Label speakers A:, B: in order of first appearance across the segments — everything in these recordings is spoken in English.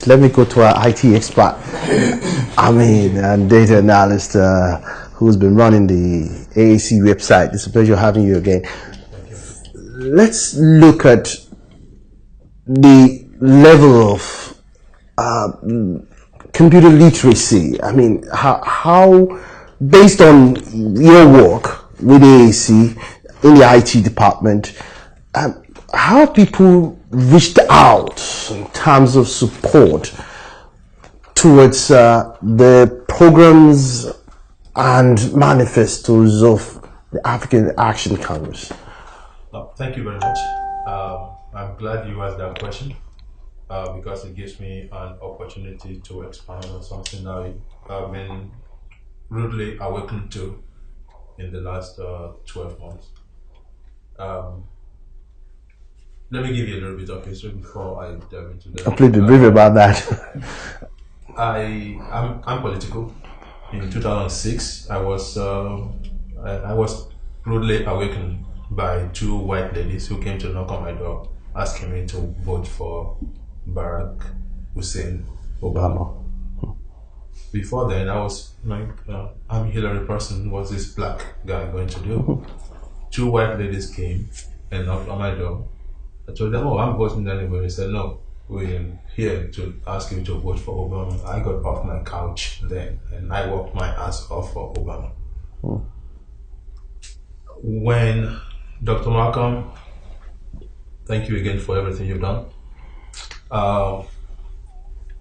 A: Let me go to our IT expert. I mean, and data analyst who's been running the AAC website. It's a pleasure having you again. Let's look at the level of computer literacy. I mean, how based on your work with AAC in the IT department, how people reached out in terms of support towards the programs and manifestos of the African Action Congress?
B: Thank you very much. I'm glad you asked that question because it gives me an opportunity to expand on something I've been rudely awakened to in the last 12 months. Let me give you a little bit of history before I delve into that.
A: Please be brief about that.
B: I'm political. In 2006, I was rudely awakened by two white ladies who came to knock on my door, asking me to vote for Barack Hussein Obama. Before then, I was like, I'm Hillary person. What's this black guy going to do? Two white ladies came and knocked on my door. I told them, I'm voting anyway. They said, no, we're here to ask you to vote for Obama. I got off my couch then and I walked my ass off for Obama. When Dr. Malcolm, thank you again for everything you've done.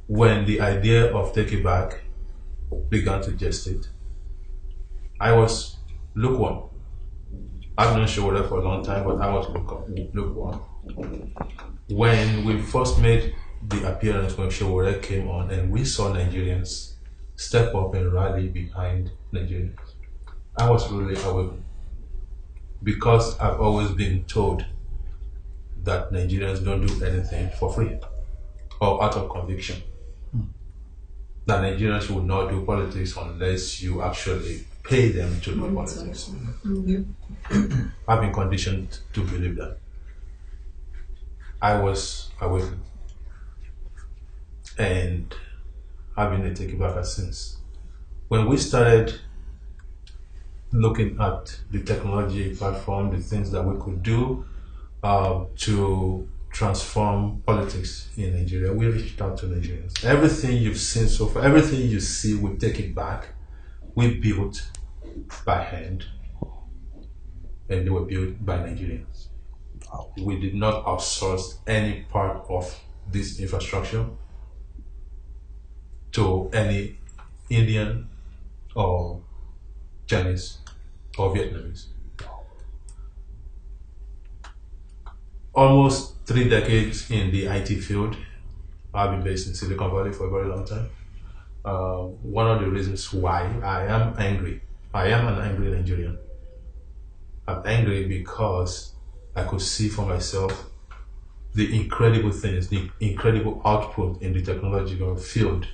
B: When the idea of Take It Back began to gestate, I was lukewarm. I've known Showore for a long time, but I was lukewarm. When we first made the appearance when Showore came on and we saw Nigerians step up and rally behind Nigerians, I was really awakened because I've always been told that Nigerians don't do anything for free or out of conviction. That Nigerians would not do politics unless you actually pay them to do politics. I've been conditioned to believe that. I was awakened and I've been a take back since. When we started looking at the technology platform, the things that we could do to transform politics in Nigeria, we reached out to Nigerians. Everything you've seen so far, everything you see, we take it back. We built by hand, and they were built by Nigerians. We did not outsource any part of this infrastructure to any Indian or Chinese or Vietnamese. Almost 3 decades in the IT field. I've been based in Silicon Valley for a very long time. One of the reasons why I am angry, I am an angry Nigerian. I'm angry because I could see for myself the incredible things, the incredible output in the technological field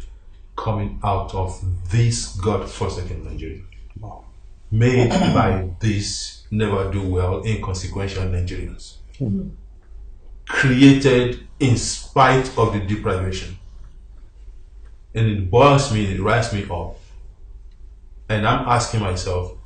B: coming out of this God-forsaken Nigeria. Made by these never do well, inconsequential Nigerians. Created in spite of the deprivation. And it boils me, it rises me up. And I'm asking myself,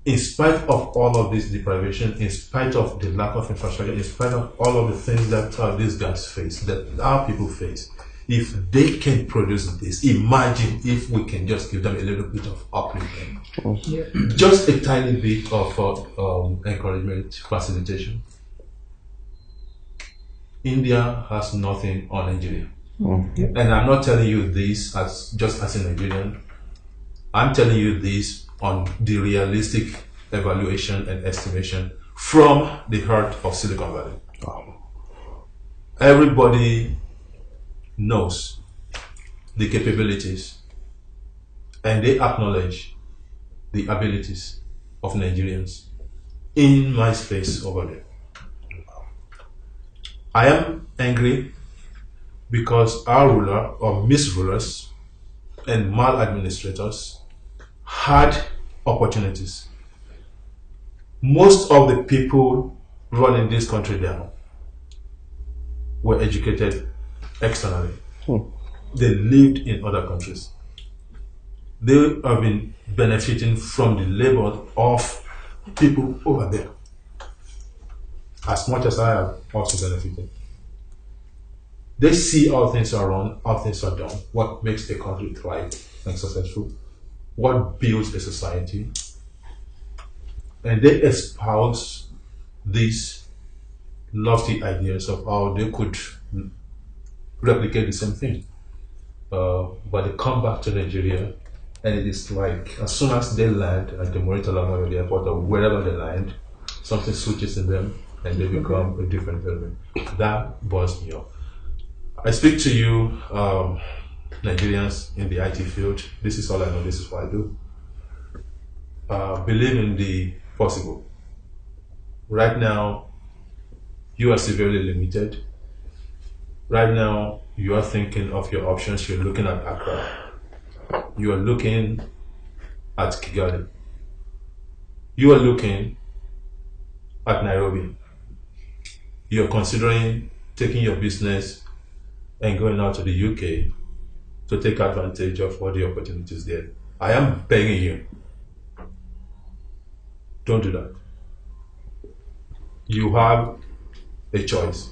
B: in spite of all of this deprivation, in spite of the lack of infrastructure, in spite of all of the things that these guys face, that our people face, if they can produce this, imagine if we can just give them a little bit of upliftment. Just a tiny bit of encouragement, facilitation. India has nothing on Nigeria. And I'm not telling you this as just as a Nigerian. I'm telling you this on the realistic evaluation and estimation from the heart of Silicon Valley. Everybody knows the capabilities and they acknowledge the abilities of Nigerians in my space over there. I am angry because our ruler or misrulers and maladministrators had opportunities. Most of the people running this country down were educated externally. They lived in other countries. They have been benefiting from the labor of people over there, as much as I have also benefited. They see how things are run, how things are done, what makes a country thrive and successful, what builds a society, and they espouse these lofty ideas of how they could replicate the same thing. But they come back to Nigeria, and it is like as soon as they land at the Murtala airport or wherever they land, something switches in them and they become a different element. That buzz me up. I speak to you, Nigerians in the IT field. This is all I know, this is what I do. Believe in the possible. Right now, you are severely limited. Right now, you are thinking of your options. You're looking at Accra. You are looking at Kigali. You are looking at Nairobi. You are considering taking your business and going out to the UK to take advantage of all the opportunities there. I am begging you, don't do that. You have a choice.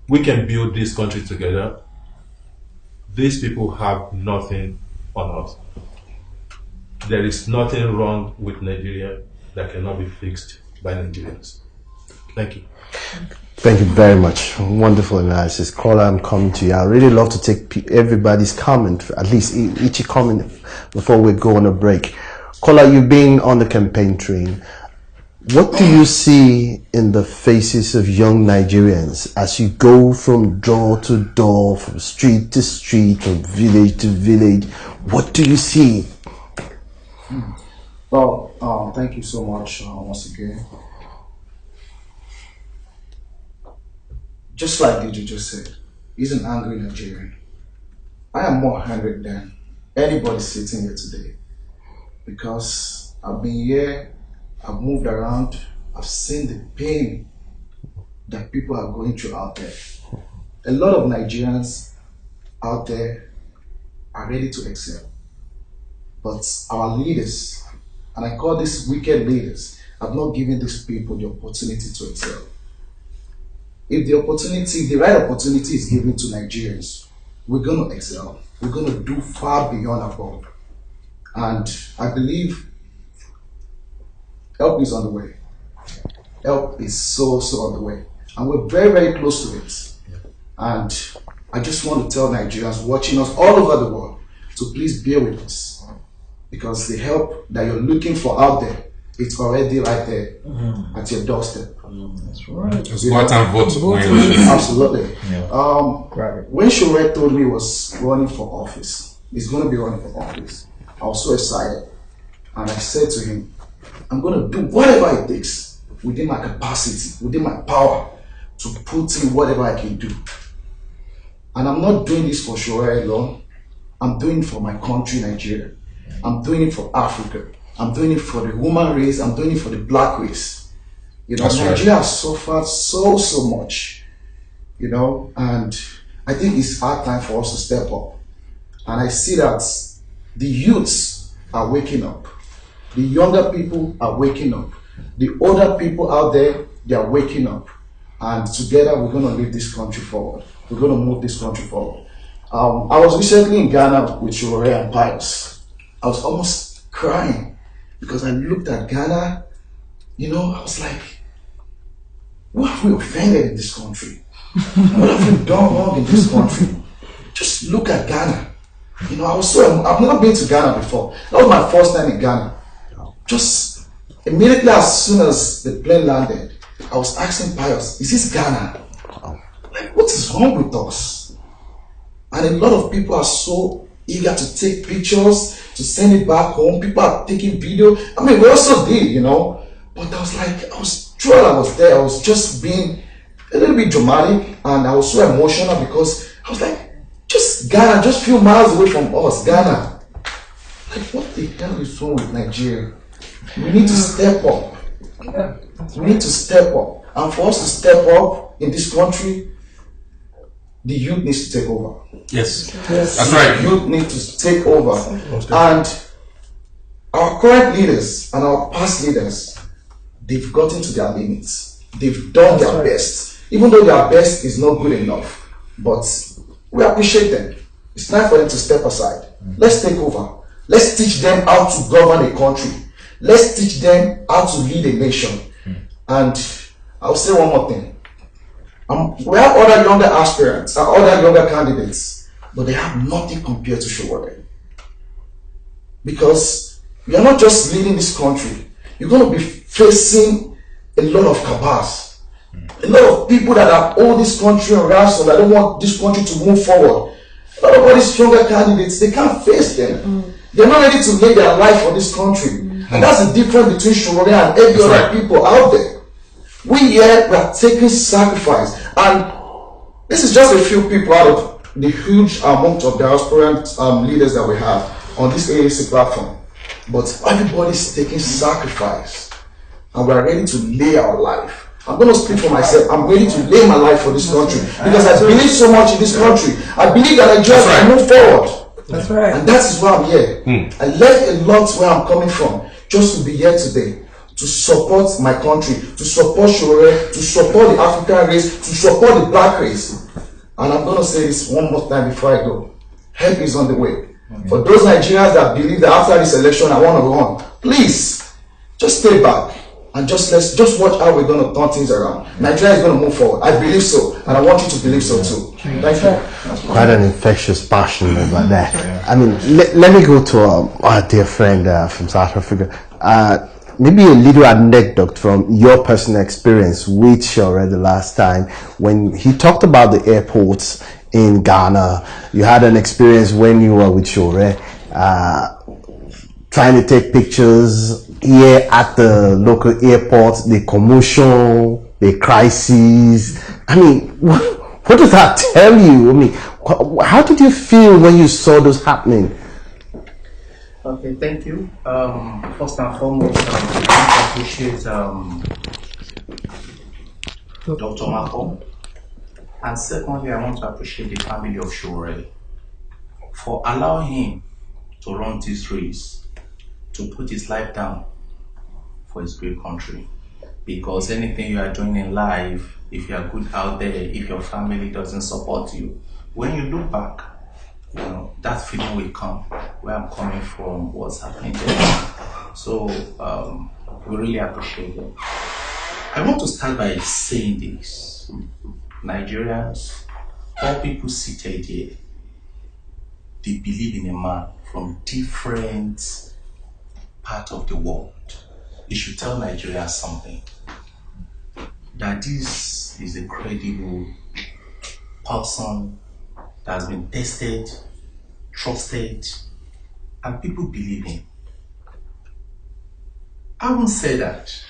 B: We can build this country together. These people have nothing on us. There is nothing wrong with Nigeria that cannot be fixed by Nigerians. Thank you.
A: Thank you very much. Wonderful analysis. Caller, I'm coming to you. I really love to take everybody's comment, at least each comment before we go on a break. Caller, you've been on the campaign train. What do you see in the faces of young Nigerians as you go from door to door, from street to street, from village to village? What do you see?
C: Well, thank you so much once again. Just like DJ just said, he's an angry Nigerian. I am more angry than anybody sitting here today because I've been here, I've moved around, I've seen the pain that people are going through out there. A lot of Nigerians out there are ready to excel, but our leaders, and I call these wicked leaders, have not given these people the opportunity to excel. If the right opportunity is given to Nigerians, we're going to excel. We're going to do far beyond above. And I believe help is on the way. Help is so on the way. And we're very, very close to it. And I just want to tell Nigerians watching us all over the world to please bear with us. Because the help that you're looking for out there, it's already right there at your doorstep.
D: That's right.
E: Just what and vote.
C: Absolutely.
D: Yeah.
C: When Shure told me he was running for office, he's going to be running for office, I was so excited. And I said to him, I'm going to do whatever it takes within my capacity, within my power, to put in whatever I can do. And I'm not doing this for Shure alone. I'm doing it for my country, Nigeria. I'm doing it for Africa. I'm doing it for the human race. I'm doing it for the black race. You know, Nigeria has suffered so much, you know, and I think it's our time for us to step up. And I see that the youths are waking up. The younger people are waking up. The older people out there, they are waking up. And together we're going to lead this country forward. We're going to move this country forward. I was recently in Ghana with Shure and Pius. I was almost crying because I looked at Ghana, you know, I was like, what have we offended in this country? What have we done wrong in this country? Just look at Ghana. You know, I've never been to Ghana before. That was my first time in Ghana. Just immediately as soon as the plane landed, I was asking Pius, is this Ghana? Like, what is wrong with us? And a lot of people are so eager to take pictures, to send it back home. People are taking video. I mean, we also did, you know. But I was like, I was there. I was just being a little bit dramatic, and I was so emotional because I was like, just Ghana, just a few miles away from us, Ghana. Like, what the hell is wrong with Nigeria? We need to step up. We need to step up. And for us to step up in this country, the youth needs to take over.
B: Yes.
D: Yes.
B: That's right.
C: The youth need to take over. And our current leaders and our past leaders, they've gotten to their limits. They've done their best. Even though their best is not good enough. But we appreciate them. It's time for them to step aside. Let's take over. Let's teach them how to govern a country. Let's teach them how to lead a nation. And I'll say one more thing. We have other younger aspirants, other younger candidates, but they have nothing compared to Showore. Because we are not just leading this country. You're going to be facing a lot of cabals. A lot of people that have hold this country on ransom, that don't want this country to move forward. A lot of all these younger candidates, they can't face them. They're not ready to lay their life for this country. And that's the difference between Showore and every other people out there. We here, we are taking sacrifice. And this is just a few people out of the huge amount of diaspora leaders that we have on this AAC platform. But everybody's taking sacrifice. And we are ready to lay our life. I'm going to speak for myself. I'm ready to lay my life for this country. Because I believe so much in this country. I believe that Nigeria can move forward.
D: That's right.
C: And that is why I'm here. I left a lot where I'm coming from just to be here today. To support my country, to support Showore, to support the African race, to support the black race. And I'm going to say this one more time before I go. Help is on the way. For those Nigerians that believe that after this election I want to run, please, just stay back and just watch how we're going to turn things around. Nigeria is going to move forward. I believe so, and I want you to believe so too. Thank you.
A: Quite an infectious passion about that. I mean, let me go to our dear friend from South Africa. Maybe a little anecdote from your personal experience with Showore the last time when he talked about the airports in Ghana. You had an experience when you were with Showore, trying to take pictures here at the local airport, the commotion, the crises. I mean, what does that tell you? I mean, how did you feel when you saw those happening?
E: Okay, thank you. First and foremost, I appreciate Dr. Malcolm. And secondly, I want to appreciate the family of Showore for allowing him to run this race, to put his life down for his great country. Because anything you are doing in life, if you are good out there, if your family doesn't support you, when you look back, you know, that feeling will come where I'm coming from, what's happening there. So we really appreciate it. I want to start by saying this. Nigerians, all people seated here, they believe in a man from different parts of the world. It should tell Nigerians something. That this is a credible person that has been tested, trusted, and people believe him. I won't say that.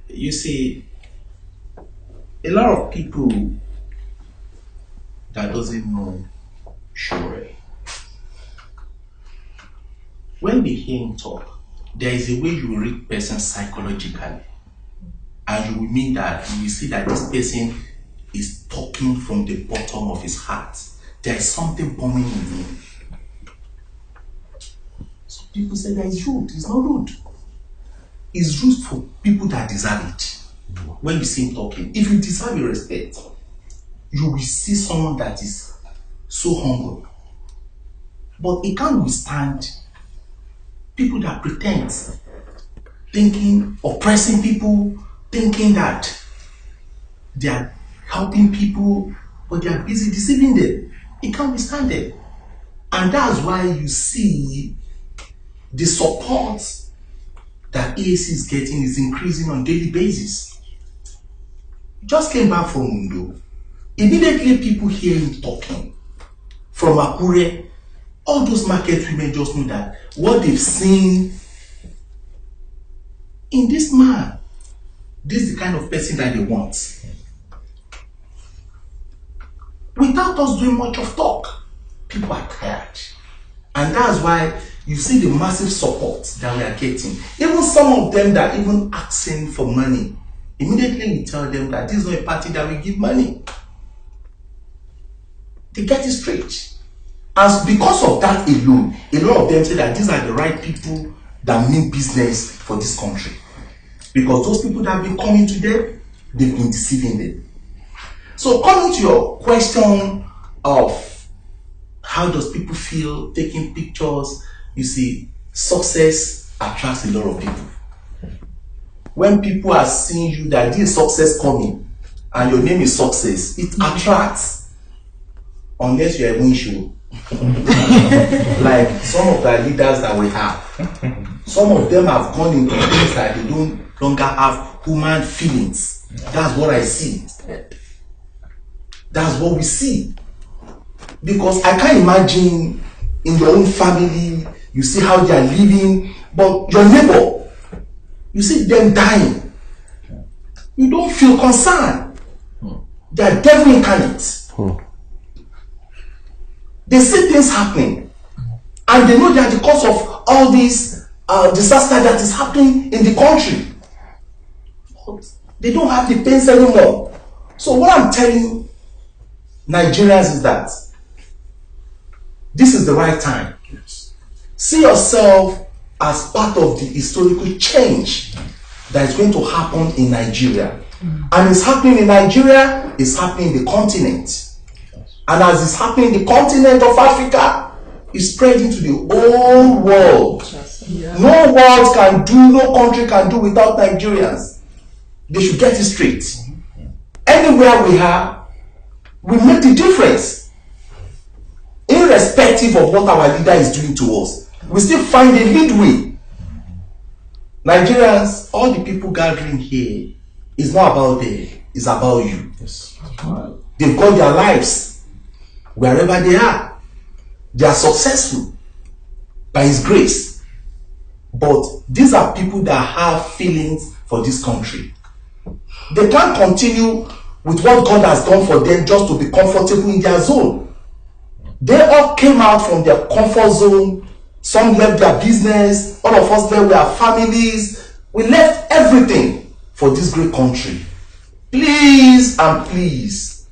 E: You see, a lot of people that doesn't know Showore, when they hear him talk, there is a way you will read person psychologically, and you will mean that you will see that this person is talking from the bottom of his heart. There is something booming in him. Some people say that he's rude. He's not rude. He's rude for people that deserve it. When you see him talking, if you deserve your respect, you will see someone that is so humble. But he can't withstand people that pretend, thinking, oppressing people, thinking that they are helping people, but they are busy deceiving them. He can't withstand them. And that's why you see the support that AAC is getting is increasing on a daily basis. Just came back from Mundo. Immediately people hear him talking. From Akure, all those market women just know that what they've seen in this man, this is the kind of person that they want. Without us doing much of talk, people are tired. And that's why you see the massive support that we are getting. Even some of them that even asking for money, immediately we tell them that this is not a party that we give money. They get it straight. And because of that alone, a lot of them say that these are the right people that mean business for this country. Because those people that have been coming to them, they've been deceiving them. So coming to your question of how does people feel taking pictures, you see, success attracts a lot of people. When people are seeing you that this success coming and your name is Success, it attracts, unless you're a win show. Like some of the leaders that we have, some of them have gone into things that they don't longer have human feelings. That's what I see. That's what we see. Because I can't imagine in your own family, you see how they are living, but your neighbor, you see them dying. You don't feel concerned. They are devil incarnate. They see things happening, and they know they are the cause of all this disaster that is happening in the country. But they don't have the pains anymore. So what I'm telling Nigerians is that this is the right time. See yourself as part of the historical change that is going to happen in Nigeria. And it's happening in Nigeria, it's happening in the continent. And as it's happening in the continent of Africa, it's spreading to the whole world. No world can do, no country can do without Nigerians. They should get it straight. Anywhere we are, we make the difference. Irrespective of what our leader is doing to us, we still find a leadway. Nigerians, all the people gathering here, is not about them, it's about you. They've got their lives wherever they are. They are successful by His grace. But these are people that have feelings for this country. They can't continue with what God has done for them just to be comfortable in their zone. They all came out from their comfort zone. Some left their business. All of us left our families. We left everything for this great country. Please and please,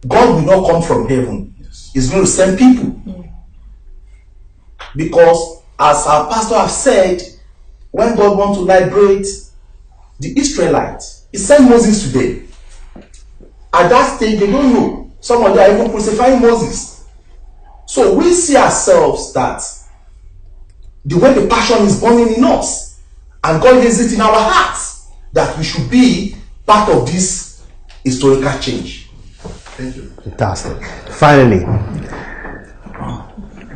E: God will not come from heaven. He's going to send people. Because as our pastor has said, when God wants to liberate the Israelites, He sent Moses to them. At that stage, they don't know. Some of them are even crucifying Moses. So we see ourselves that the way the passion is burning in us, and God lays it in our hearts, that we should be part of this historical change. Thank you.
A: Fantastic. Finally,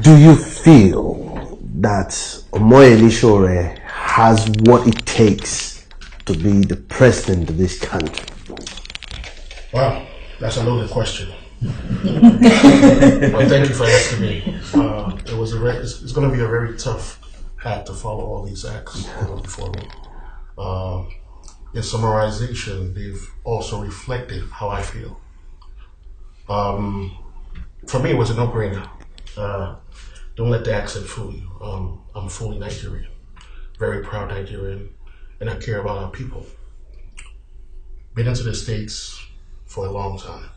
A: do you feel that Omoyele Sowore has what it takes to be the president of this country?
D: Wow, that's a loaded question. Well, thank you for asking me. It's going to be a very tough act to follow all these acts before me. In summarization, they've also reflected how I feel. For me, it was a no-brainer. Don't let the accent fool you. I'm fully Nigerian, very proud Nigerian, and I care about our people. Been into the States for a long time.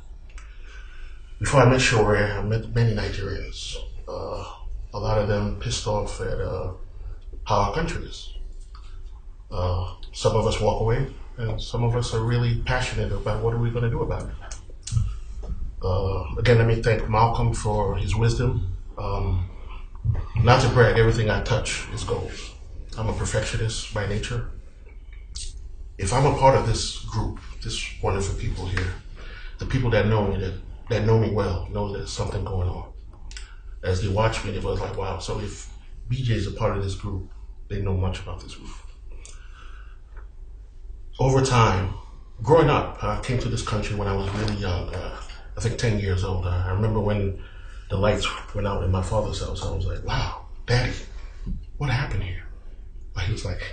D: Before I met Sowore, I met many Nigerians. A lot of them pissed off at how our country is. Some of us walk away, and some of us are really passionate about what are we going to do about it. Again, let me thank Malcolm for his wisdom. Not to brag, everything I touch is gold. I'm a perfectionist by nature. If I'm a part of this group, this wonderful people here, the people that know me, that know me well, know there's something going on. As they watch me, they was like, wow, so if BJ is a part of this group, they know much about this group. Over time, growing up, I came to this country when I was really young, I think 10 years old. I remember when the lights went out in my father's house, I was like, wow, Daddy, what happened here?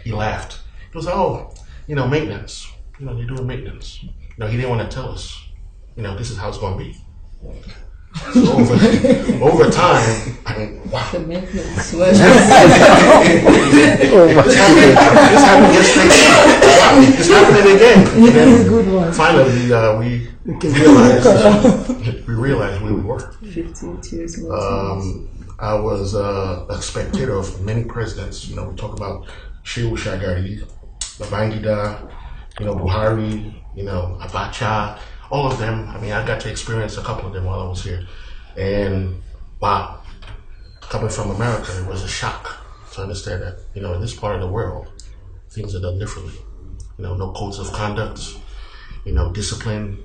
D: He laughed. He was like, oh, maintenance. They're doing maintenance. He didn't want to tell us, this is how it's going to be. So over time, I mean, wow. This happened yesterday. Wow, it's happening again. And good one. Finally, we realized where we were.
F: 15 years
D: I was a spectator of many presidents. You know, we talk about Shehu Shagari, Babangida, Buhari, Abacha, all of them. I mean, I got to experience a couple of them while I was here. And wow, coming from America, it was a shock to understand that, in this part of the world, things are done differently. No codes of conduct, discipline.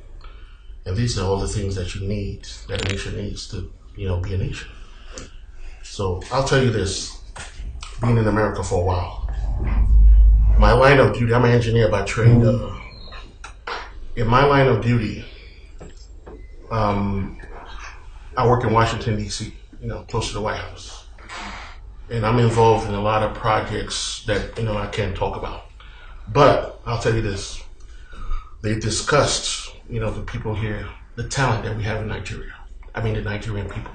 D: And these are all the things that you need, that a nation needs to, be a nation. So I'll tell you this, being in America for a while, my line of duty, I'm an engineer by trade. In my line of duty, I work in Washington, D.C., close to the White House. And I'm involved in a lot of projects that, I can't talk about. But I'll tell you this, they discussed, the people here, the talent that we have in Nigeria. I mean, the Nigerian people,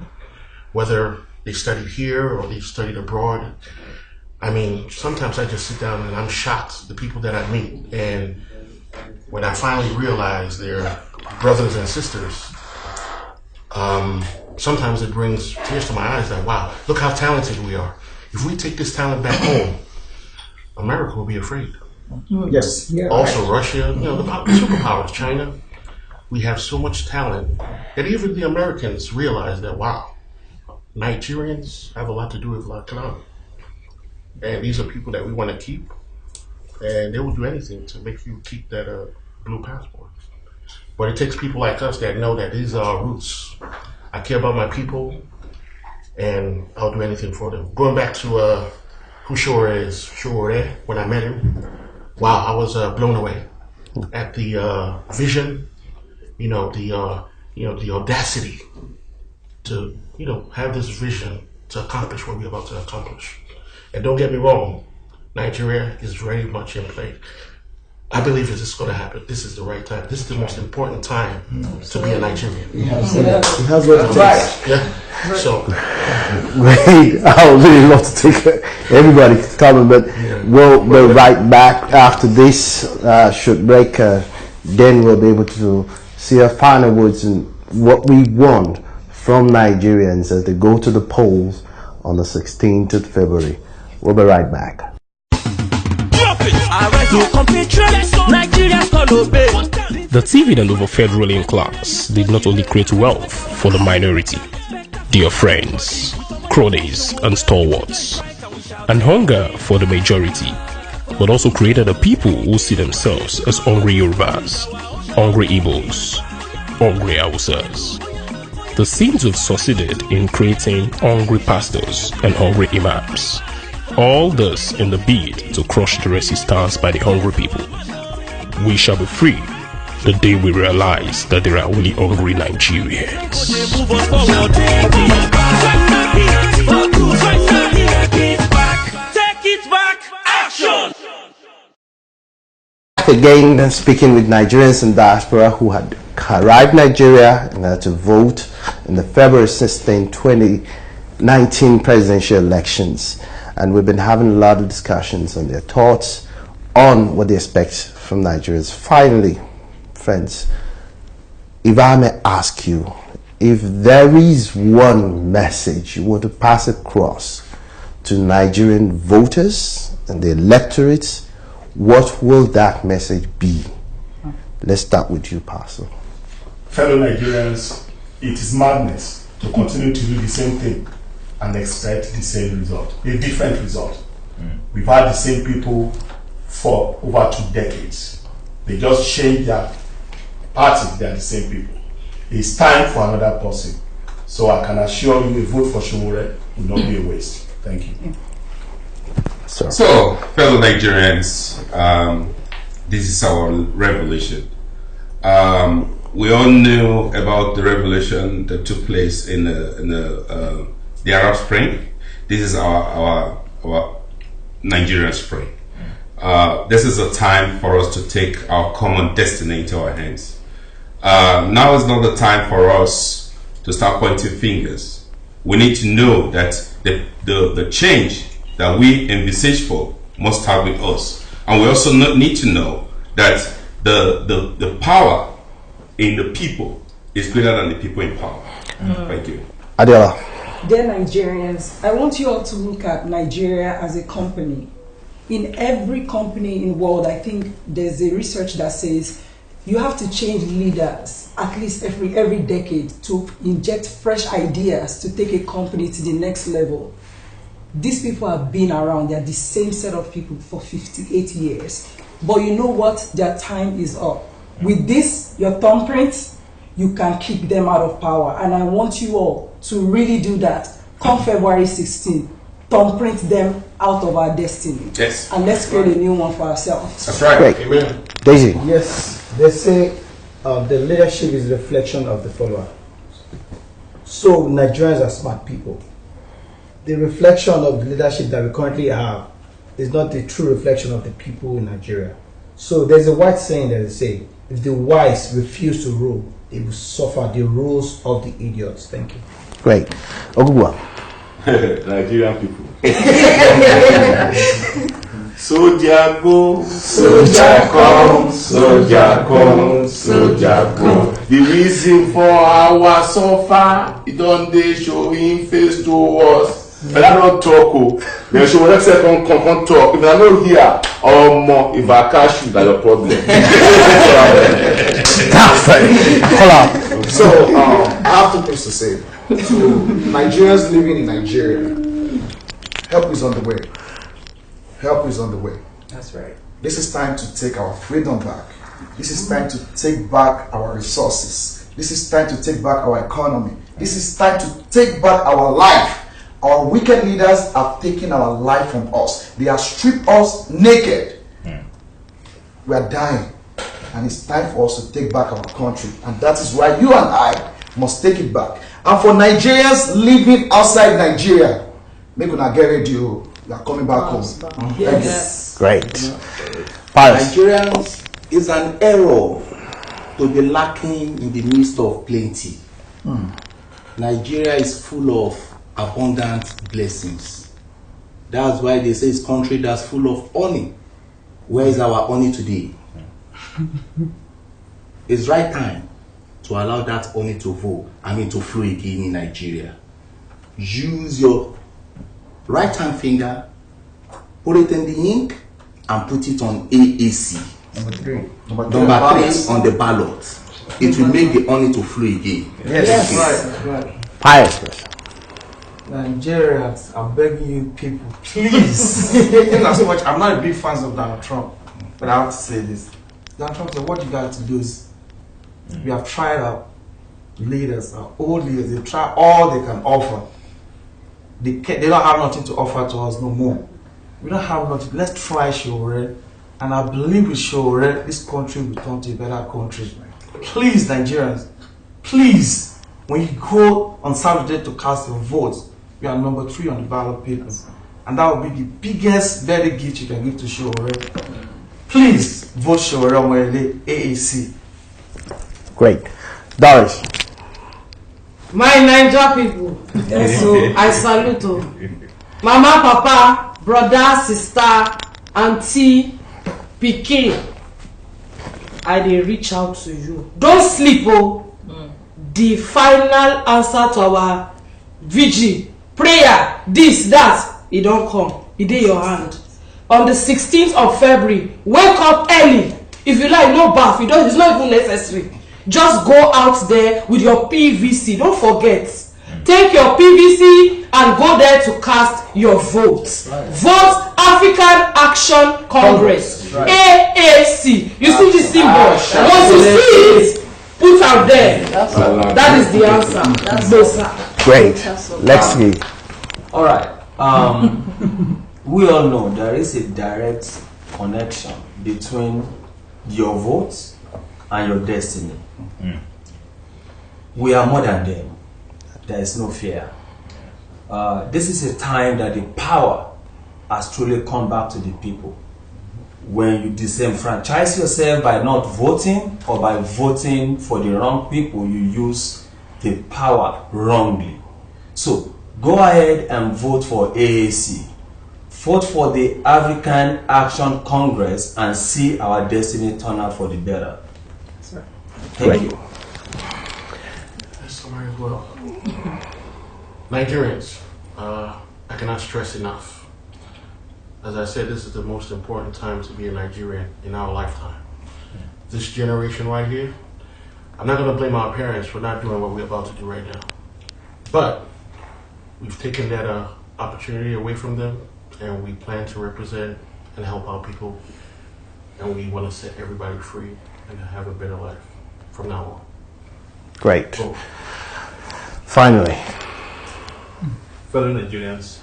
D: whether they studied here or they studied abroad. I mean, sometimes I just sit down and I'm shocked, the people that I meet. And when I finally realize they're brothers and sisters, sometimes it brings tears to my eyes that, wow, look how talented we are. If we take this talent back home, America will be afraid.
C: Yes. Yeah.
D: Also, Russia, the superpowers, China. We have so much talent that even the Americans realize that, wow, Nigerians have a lot to do with our economy. And these are people that we want to keep. And they will do anything to make you keep that blue passport. But it takes people like us that know that these are our roots. I care about my people, and I'll do anything for them. Going back to who Shore is, when I met him, wow, I was blown away at the vision, the audacity to, have this vision to accomplish what we're about to accomplish. And don't get me wrong, Nigeria is very much in play. I believe this is going to happen. This is the right time. This is the most important time to be a Nigerian.
A: It has what it takes.
D: Yeah. So.
A: Great. I would really love to take everybody coming, but we'll be right back after this short break. Then we'll be able to see our final words and what we want from Nigerians as they go to the polls on the 16th of February. We'll be right back.
G: The TV and over federal class did not only create wealth for the minority, their friends, cronies, and stalwarts, and hunger for the majority, but also created a people who see themselves as hungry Yorubas, hungry Igbos, hungry Hausas. The Sims have succeeded in creating hungry pastors and hungry imams. All this in the bid to crush the resistance by the hungry people. We shall be free the day we realize that there are only hungry Nigerians.
A: Again, speaking with Nigerians in diaspora who had arrived in Nigeria and had to vote in the February 16, 2019 presidential elections. And we've been having a lot of discussions on their thoughts on what they expect from Nigerians. Finally, friends, if I may ask you, if there is one message you want to pass across to Nigerian voters and the electorate, what will that message be? Let's start with you, Pastor.
H: Fellow Nigerians, it is madness to continue to do the same thing and expect the same result, a different result. We've had the same people for over 2 decades. They just changed their party, they are the same people. It's time for another person. So I can assure you a vote for Shomure will not be a waste. Thank you.
A: Sir.
I: So, fellow Nigerians, this is our revolution. We all knew about the revolution that took place in the Arab Spring. This is our Nigerian Spring. This is a time for us to take our common destiny into our hands. Now is not the time for us to start pointing fingers. We need to know that the change that we envisage for must start with us. And we also need to know that the power in the people is greater than the people in power. Thank you.
A: Adela.
F: Dear Nigerians, I want you all to look at Nigeria as a company. In every company in the world, I think there's a research that says you have to change leaders at least every decade to inject fresh ideas to take a company to the next level. These people have been around. They're the same set of people for 58 years. But you know what? Their time is up. With this, your thumbprint, you can kick them out of power. And I want you all to really do that. Come February 16, thumbprint them out of our destiny.
I: Yes.
F: And let's create a new one for ourselves.
I: That's right.
A: Great.
I: Amen.
A: Daisy.
J: Yes, they say the leadership is a reflection of the follower. So Nigerians are smart people. The reflection of the leadership that we currently have is not the true reflection of the people in Nigeria. So there's a white saying that they say, if the wise refuse to rule, they will suffer the rules of the idiots. Thank you.
A: Great. Ogugwa.
H: Nigerian people. Soldier go, soldier come, soldier come, soldier go. The reason for our suffer, it don't they show him face to us. But I don't talk, then show next second come talk. If I don't hear, or more, if I catch you, that's your problem.
A: Hold on.
C: So, I have two things to say. So, Nigerians living in Nigeria, help is on the way. Help is on the way.
F: That's right.
C: This is time to take our freedom back. This is time to take back our resources. This is time to take back our economy. This is time to take back our life. Our wicked leaders have taken our life from us. They have stripped us naked. We are dying. And it's time for us to take back our country. And that is why you and I must take it back. And for Nigerians living outside Nigeria, make una get ready. We are coming back home.
F: Yes.
A: Great. Pius.
E: Nigerians is an error to be lacking in the midst of plenty. Nigeria is full of abundant blessings. That's why they say it's a country that's full of honey. Where is our honey today? It's right time to allow that honey to flow again in Nigeria. Use your right hand finger, put it in the ink, and put it on AAC.
C: Number three
E: on the ballot. It will make the honey to flow again.
C: Yes.
J: Right.
A: Pius.
J: Nigerians, I'm begging you people, please. Not so much. I'm not a big fan of Donald Trump, but I have to say this. Donald Trump said, what you got to do is, we have tried our leaders, our old leaders, they try all they can offer. They don't have nothing to offer to us no more. We don't have nothing. Let's try Shore. And I believe with Shore, this country will turn to a better country. Please, Nigerians, please, when you go on Saturday to cast your votes, we are number 3 on the ballot paper. And that will be the biggest birthday gift you can give to Shore. Please vote Shore on AAC.
A: Great. Doris.
K: My Naija people, so I salute you. Mama, papa, brother, sister, auntie, pikin, I dey reach out to you. Don't sleep, oh. The final answer to our vigil, prayer, this, that, it don't come. It in your hand. On the 16th of February, wake up early. If you like, no bath, it's not even necessary. Just go out there with your PVC. Don't forget. Take your PVC and go there to cast your vote. Right. Vote African Action Congress. Right. AAC. You see the symbol? Once you see it, put out there. That is the answer. No, sir.
A: Great. Let's see.
L: All right. We all know there is a direct connection between your vote and your destiny. We are more than them. There is no fear. This is a time that the power has truly come back to the people. When you disenfranchise yourself by not voting or by voting for the wrong people, you use the power wrongly. So go ahead and vote for AAC. Vote for the African Action Congress and see our destiny turn out for the better. Thank you.
D: That's very well. Nigerians, I cannot stress enough. As I said, this is the most important time to be a Nigerian in our lifetime. This generation right here, I'm not going to blame our parents for not doing what we're about to do right now. But we've taken that opportunity away from them, and we plan to represent and help our people, and we want to set everybody free and have a better life from now on.
A: Great.
D: Vote.
A: Finally.
B: Fellow Nigerians,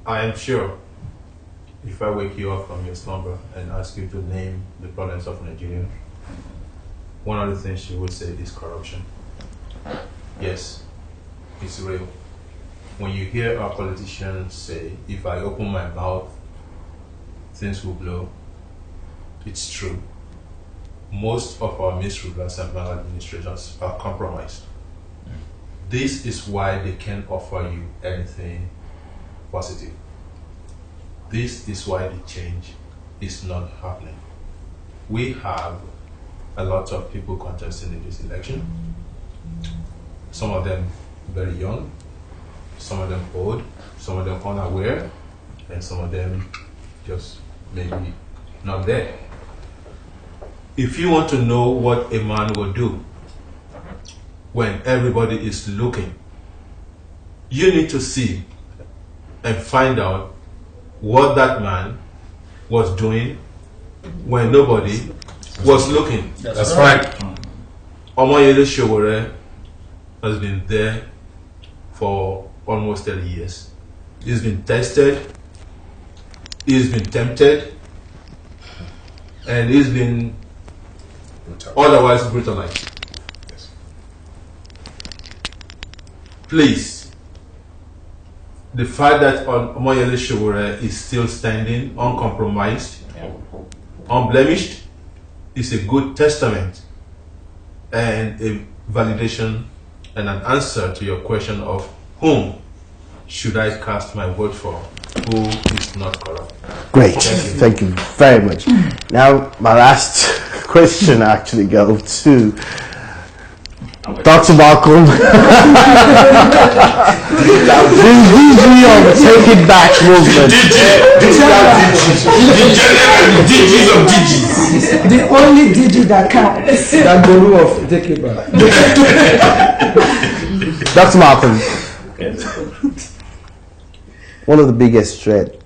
B: I am sure if I wake you up from your slumber and ask you to name the problems of Nigeria, one of the things you would say is corruption. Yes, it's real. When you hear our politicians say, if I open my mouth, things will blow, it's true. Most of our misrulers and maladministrators are compromised. This is why they can't offer you anything positive. This is why the change is not happening. We have a lot of people contesting in this election. Some of them very young, some of them old, some of them unaware, and some of them just maybe not there. If you want to know what a man will do when everybody is looking, you need to see and find out what that man was doing when nobody was looking.
I: That's right.
B: Omoyele Sowore has been there for almost 30 years. He's been tested, he's been tempted, and he's been otherwise brutalized.
I: Yes.
B: Please, the fact that Omoyele Sowore is still standing uncompromised, unblemished, is a good testament and a validation and an answer to your question of whom should I cast my vote for, who is not corrupt.
A: Great. Thank you very much. Now, my last question actually goes to Dr. Malcolm. This DG of Take It Back movement.
I: DGs of DGs.
F: The only DG that counts.
J: That guru of Take It Back.
A: Dr. Malcolm. One of the biggest threats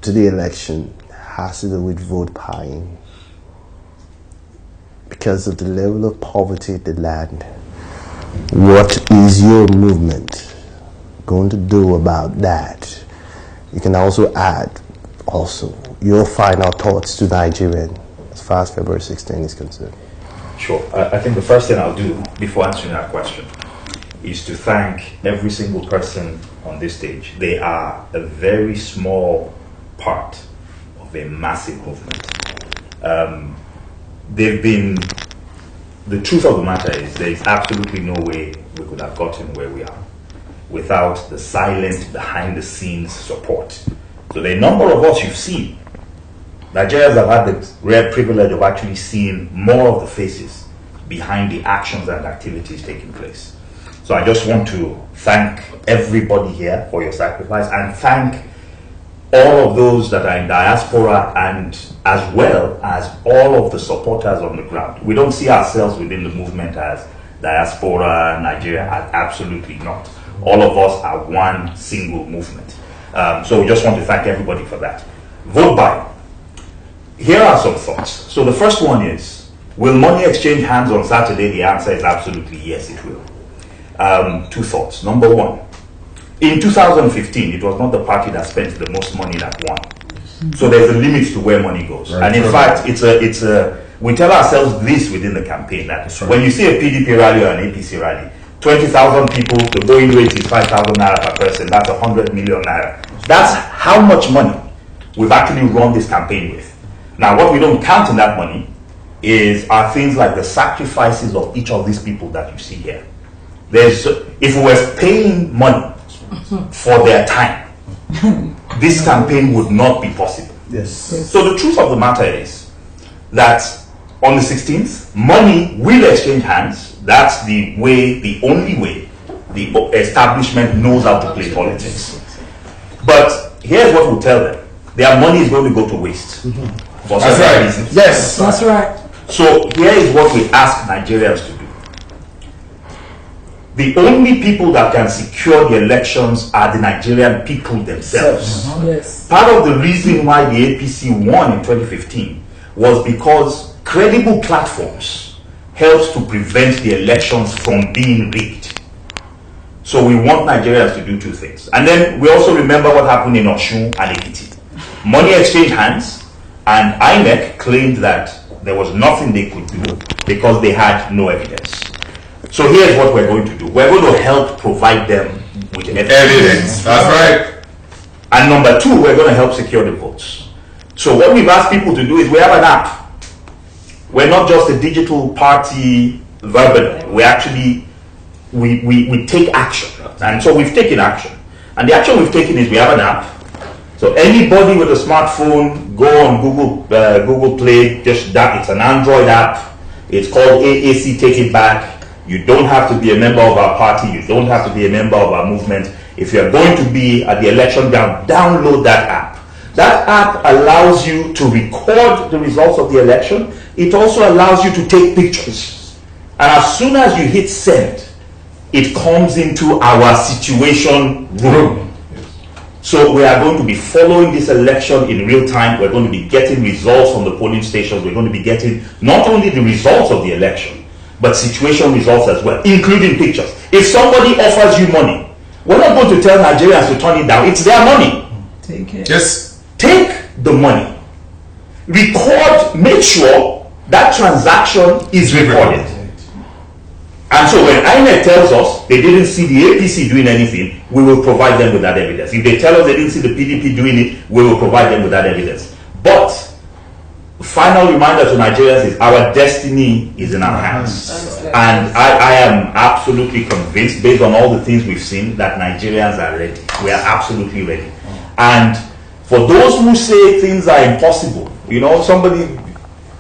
A: to the election has to do with vote buying. Because of the level of poverty in the land, what is your movement going to do about that? You can also add your final thoughts to Nigerian as far as February 16 is concerned.
M: Sure. I think the first thing I'll do before answering that question is to thank every single person on this stage. They are a very small part of a massive movement. The truth of the matter is there is absolutely no way we could have gotten where we are without the silent, behind the scenes support. So the number of us you've seen, Nigerians have had the rare privilege of actually seeing more of the faces behind the actions and activities taking place. So I just want to thank everybody here for your sacrifice and thank all of those that are in diaspora and as well as all of the supporters on the ground. We don't see ourselves within the movement as diaspora, Nigeria, absolutely not. All of us are one single movement. So we just want to thank everybody for that. Vote buying. Here are some thoughts. So the first one is, will money exchange hands on Saturday? The answer is absolutely yes, it will. Two thoughts. Number one, in 2015, it was not the party that spent the most money that won. So there's a limit to where money goes. Right. And in fact, we tell ourselves this within the campaign, that when you see a PDP rally or an APC rally, 20,000 people, the going rate is 5,000 naira per person. That's 100 million naira. That's how much money we've actually run this campaign with. Now, what we don't count in that money are things like the sacrifices of each of these people that you see here. If we were paying money for their time, this campaign would not be possible.
C: Yes.
M: So the truth of the matter is that on the 16th, money will exchange hands. That's the only way the establishment knows how to play politics. But here's what we'll tell them. Their money is going to go to waste. For several reasons.
C: Yes.
F: That's right.
M: So here is what we ask Nigerians to do. The only people that can secure the elections are the Nigerian people themselves.
F: Yes.
M: Part of the reason why the APC won in 2015 was because credible platforms helped to prevent the elections from being rigged. So we want Nigerians to do two things. And then we also remember what happened in Osun and Ekiti. Money exchanged hands, and INEC claimed that there was nothing they could do because they had no evidence. So here's what we're going to do. We're going to help provide them with evidence.
I: That's right.
M: And number two, we're going to help secure the votes. So what we've asked people to do is we have an app. We're not just a digital party verbally. We actually, we take action. And so we've taken action. And the action we've taken is we have an app. So anybody with a smartphone, go on Google Play, it's an Android app. It's called AAC Take It Back. You don't have to be a member of our party. You don't have to be a member of our movement. If you're going to be at the election ground, download that app. That app allows you to record the results of the election. It also allows you to take pictures. And as soon as you hit send, it comes into our situation room. So we are going to be following this election in real time. We're going to be getting results from the polling stations. We're going to be getting not only the results of the election, but situation results as well, including pictures. If somebody offers you money, we're not going to tell Nigerians to turn it down. It's their money.
F: Take it.
M: Just take the money. Record, make sure that transaction is recorded. And so when INEC tells us they didn't see the APC doing anything, we will provide them with that evidence. If they tell us they didn't see the PDP doing it, we will provide them with that evidence. But final reminder to Nigerians is our destiny is in our hands. And I am absolutely convinced, based on all the things we've seen, that Nigerians are ready. We are absolutely ready. And for those who say things are impossible,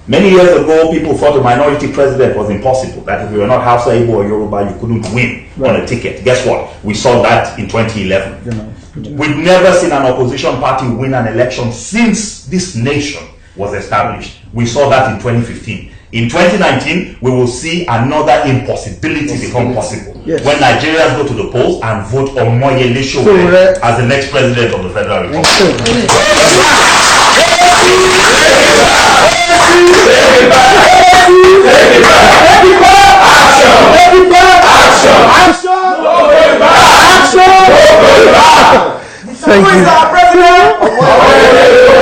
M: many years ago, people thought a minority president was impossible. That if you were not Hausa, Igbo, or Yoruba, you couldn't win on a ticket. Guess what? We saw that in 2011. We've never seen an opposition party win an election since this nation was established. We saw that in 2015. In 2019, we will see another impossibility become possible. Yes. When Nigerians go to the polls and vote Omoyele Sowore as the next president of the Federal Republic.
A: Thank you.